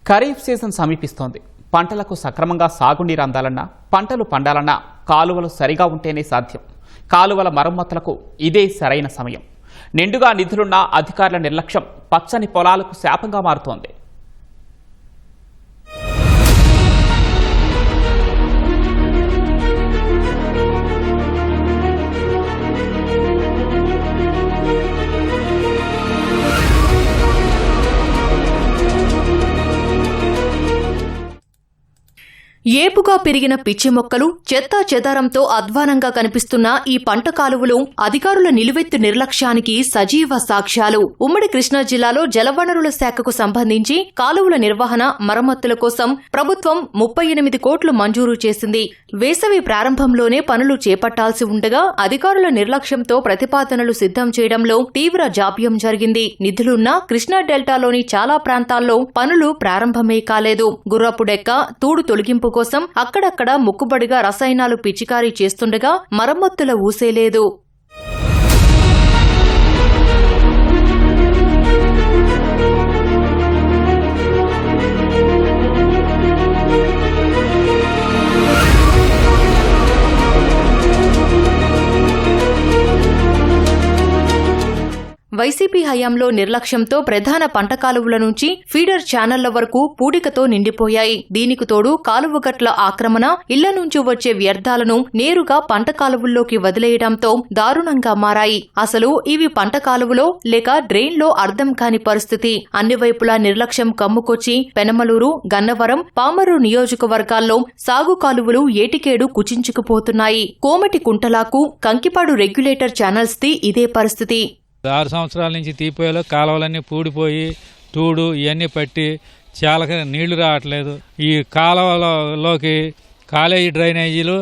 Kharif season సమీపిస్తోంది. పంటలకు సక్రమంగా సాగునీరు అందాలన్నా, పంటలు పండాలన్నా కాలువలు సరిగా ఉంటేనే సాధ్యం. కాలువల మరమ్మతులకు ఇదే సరైన సమయం. నిండుగా నిధులున్న అధికారుల నిర్లక్ష్యం పచ్చని పొలాలకు శాపంగా మారుతోంది. ఏపుగా పెరిగిన పిచ్చి మొక్కలు, చెత్తా చెదారంతో అధ్వానంగా కనిపిస్తున్న ఈ పంట కాలువలు అధికారుల నిలువెత్తు నిర్లక్ష్యానికి సజీవ సాక్ష్యాలు. ఉమ్మడి కృష్ణా జిల్లాలో జలవనరుల శాఖకు సంబంధించి కాలువల నిర్వహణ, మరమ్మతుల కోసం ప్రభుత్వం 38 కోట్లు మంజూరు చేసింది. వేసవి ప్రారంభంలోనే పనులు చేపట్టాల్సి ఉండగా అధికారుల నిర్లక్ష్యంతో ప్రతిపాదనలు సిద్ధం చేయడంలో తీవ్ర జాప్యం జరిగింది. నిధులున్నా కృష్ణా డెల్టాలోని చాలా ప్రాంతాల్లో పనులు ప్రారంభమే కాలేదు. గుర్రపుడెక్క, తూడు తొలగింపు కోసం అక్కడక్కడ ముక్కుబడిగా రసాయనాలు పిచికారీ చేస్తుండగా మరమ్మతుల ఊసేలేదు. వైసీపీ హయాంలో నిర్లక్ష్యంతో ప్రధాన పంట కాలువల నుంచి ఫీడర్ ఛానళ్ల వరకు పూడికతో నిండిపోయాయి. దీనికి తోడు కాలువగట్ల ఆక్రమణ, ఇళ్ల నుంచి వచ్చే వ్యర్థాలను నేరుగా పంట కాలువల్లోకి వదిలేయడంతో దారుణంగా మారాయి. అసలు ఇవి పంట కాలువలో లేక డ్రైన్లో అర్థం కాని పరిస్థితి. అన్ని వైపులా నిర్లక్ష్యం కమ్ముకొచ్చి పెనమలూరు, గన్నవరం, పామరు నియోజకవర్గాల్లో సాగు కాలువలు ఏటికేడు కుచించుకుపోతున్నాయి. కోమటి కుంటలాకు, కంకిపాడు రెగ్యులేటర్ ఛానల్స్ ది ఇదే పరిస్థితి. 6 సంవత్సరాల నుంచి తీపోయేలో కాలువలన్నీ పూడిపోయి తూడు ఇవన్నీ పట్టి చాలా నీళ్లు రావట్లేదు. ఈ కాలువలోకి కాలేజీ డ్రైనేజీలు,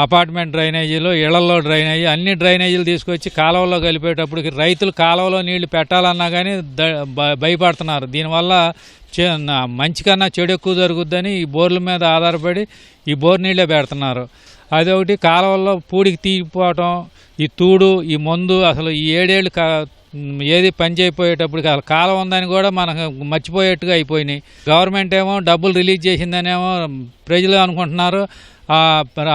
అపార్ట్మెంట్ డ్రైనేజీలు, ఇళ్లలో డ్రైనేజీ, అన్ని డ్రైనేజీలు తీసుకొచ్చి కాలువలో కలిపేటప్పటికి రైతులు కాలువలో నీళ్లు పెట్టాలన్నా కానీ భయపడుతున్నారు. దీనివల్ల మంచి కన్నా చెడు ఎక్కువ జరుగుద్దని ఈ బోర్ల మీద ఆధారపడి ఈ బోర్ నీళ్లే పెడుతున్నారు. అదొకటి, కాలువల్లో పూడికి తీగిపోవటం, ఈ తూడు, ఈ మందు, అసలు ఈ 7 ఏళ్ళు ఏది పని చేయపోయేటప్పటికి అసలు కాలం ఉందని కూడా మనకు మర్చిపోయేట్టుగా అయిపోయినాయి. గవర్నమెంట్ ఏమో డబ్బులు రిలీజ్ చేసిందనేమో ప్రజలు అనుకుంటున్నారు.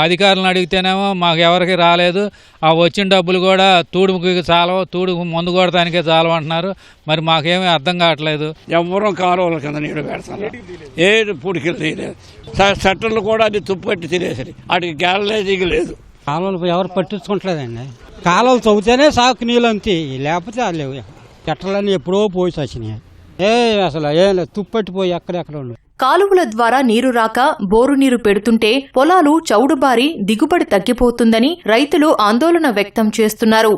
అధికారులను అడిగితేనేమో మాకు ఎవరికి రాలేదు, ఆ వచ్చిన డబ్బులు కూడా తూడుకి చాలవు, తూడు మందు కొడటానికే చాలవు అంటున్నారు. మరి మాకేమీ అర్థం కావట్లేదు. ఎవరూ కాలువల కింద నీళ్ళు పెడతాను, ఏది పూడికి తీయలేదు. సెట్టర్లు కూడా అది తుప్పట్టి తినేసరి వాటికి గ్యాలరేజీకి లేదు. కాలువలు ఎవరు పట్టించుకుంటలేదండి. కాలువలు తవ్వుతేనే సాకు నీళ్ళు అంతే, లేకపోతే లేవు. చెట్లన్నీ ఎప్పుడో పోయి వచ్చినాయి. అసలు ఏం లేదు, తుప్పట్టిపోయి ఎక్కడెక్కడ ఉండు. కాలువల ద్వారా నీరు రాక బోరు నీరు పెడుతుంటే పొలాలు చౌడుబారి దిగుబడి తగ్గిపోతుందని రైతులు ఆందోళన వ్యక్తం చేస్తున్నారు.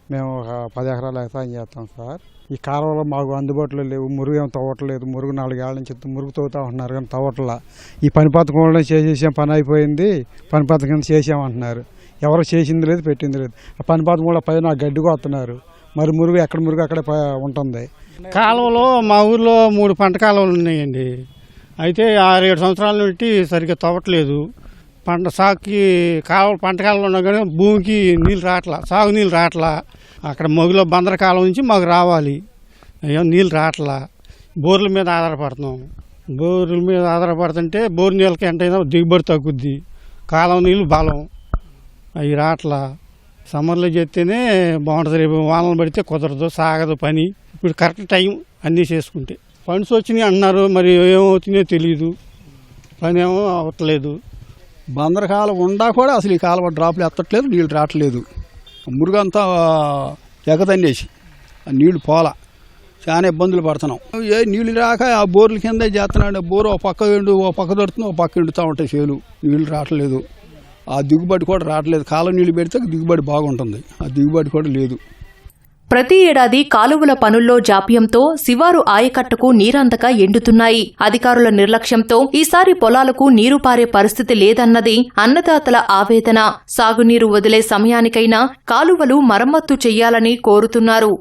మేము ఒక 10 ఎకరాలు వ్యవసాయం చేస్తాం సార్. ఈ కాలువలో మాకు అందుబాటులో లేవు. మురుగు ఏం తవ్వట్లేదు. మురుగు 4 ఏళ్ల నుంచి మురుగు తవ్వుతా ఉంటున్నారు కానీ తవ్వట్లా. ఈ పని పథకంలో చేసేసాం, పని అయిపోయింది, పని పథకం చేసామంటున్నారు. ఎవరు చేసింది లేదు, పెట్టింది లేదు. ఆ పని పథకంలో పైన గడ్డి కొస్తున్నారు. మరి మురుగు ఎక్కడ మురుగు అక్కడే ఉంటుంది. కాలువలో మా ఊర్లో 3 పంట కాలువలు ఉన్నాయండి. అయితే 6-7 సంవత్సరాల నుండి సరిగ్గా తవ్వట్లేదు. పంట సాగుకి పంట కాలంలో ఉన్నా కానీ భూమికి నీళ్ళు రావట్లా, సాగు నీళ్ళు రావట్లా. అక్కడ మొగులో బందర కాలం నుంచి మాకు రావాలి, ఏం నీళ్ళు రావట్లా. బోర్ల మీద ఆధారపడుతున్నాం. బోర్ల మీద ఆధారపడుతుంటే బోర్ నీళ్ళకి ఎంతైనా దిగుబడి తగ్గుద్ది. కాలం నీళ్ళు బలం, అవి రావట్లా. సమ్మర్లో చేస్తేనే బాగుంటుంది. రేపు వానలు పడితే కుదరదు, సాగదు పని. ఇప్పుడు కరెక్ట్ టైం అన్నీ చేసుకుంటే. ఫండ్స్ వచ్చినాయి అంటున్నారు, మరి ఏమవుతున్నాయో తెలియదు. పని ఏమో అవ్వట్లేదు. బందర కాలం ఉండా కూడా అసలు ఈ కాలువ డ్రాప్లు ఎత్తట్లేదు, నీళ్ళు రావట్లేదు. మురుగంతా ఎగతన్నేసి నీళ్లు పోలా, చాలా ఇబ్బందులు పడుతున్నాం. నీళ్ళు రాక ఆ బోర్ల కింద చేస్తున్నాడు. బోరు ఒక పక్క దొరుకుతుంది, ఒక పక్క ఎండుతూ ఉంటాయి చేలు. నీళ్లు రావట్లేదు, ఆ దిగుబడి కూడా రావట్లేదు. కాలం నీళ్లు పెడితే దిగుబడి బాగుంటుంది, ఆ దిగుబడి కూడా లేదు. ప్రతి ఏడాది కాలువల పనుల్లో జాప్యంతో శివారు ఆయకట్టకు నీరందక ఎండుతున్నాయి. అధికారుల నిర్లక్ష్యంతో ఈసారి పొలాలకు నీరు పారే పరిస్థితి లేదన్నది అన్నదాతల ఆవేదన. సాగునీరు వదిలే సమయానికైనా కాలువలు మరమ్మత్తు చెయ్యాలని కోరుతున్నారు.